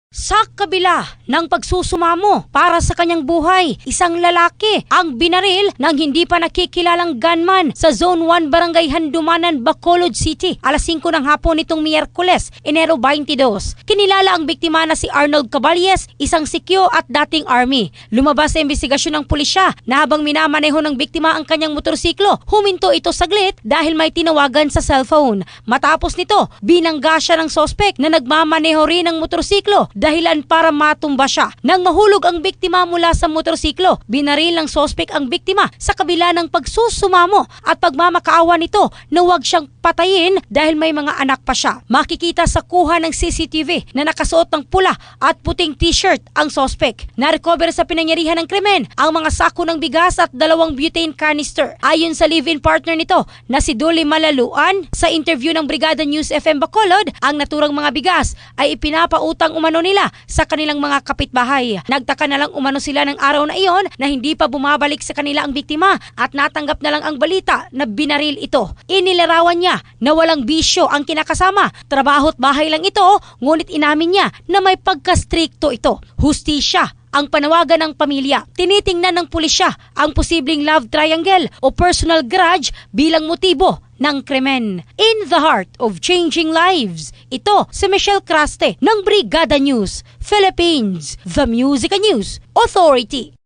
Sa kabila ng pagsusumamo para sa kanyang buhay, isang lalaki ang binaril ng hindi pa nakikilalang gunman sa Zone 1 Barangay Handumanan, Bacolod City. Alas 5 ng hapon nitong Miyerkules, Enero 22. Kinilala ang biktima na si Arnold Caballes, isang sikyo at dating army. Lumabas sa investigasyon ng pulisya na habang minamaneho ng biktima ang kanyang motorsiklo, huminto ito saglit dahil may tinawagan sa cellphone. Matapos nito, binangga siya ng sospek na nagmamaneho rin ng motorsiklo dahilan para matumba siya. Nang mahulog ang biktima mula sa motorsiklo, binaril ng sospek ang biktima sa kabila ng pagsusumamo at pagmamakaawa nito na huwag siyang patayin dahil may mga anak pa siya. Makikita sa kuha ng CCTV na nakasuot ng pula at puting t-shirt ang sospek. Na-recover sa pinangyarihan ng krimen ang mga sako ng bigas at 2 butane canister. Ayon sa live-in partner nito na si Dolly Malaluan, sa interview ng Brigada News FM Bacolod, ang naturang mga bigas ay ipinapautang umano nila sa kanilang mga kapitbahay. Nagtaka na lang umano sila ng araw na iyon na hindi pa bumabalik sa kanila ang biktima at natanggap na lang ang balita na binaril ito. Inilarawan niya na walang bisyo ang kinakasama. Trabaho't bahay lang ito, ngunit inamin niya na may pagkastrikto ito. Hustisya ang panawagan ng pamilya. Tinitingnan ng pulisya ang posibleng love triangle o personal grudge bilang motibo ng krimen. In the heart of changing lives, ito si Michelle Craste ng Brigada News Philippines, the Music and News Authority.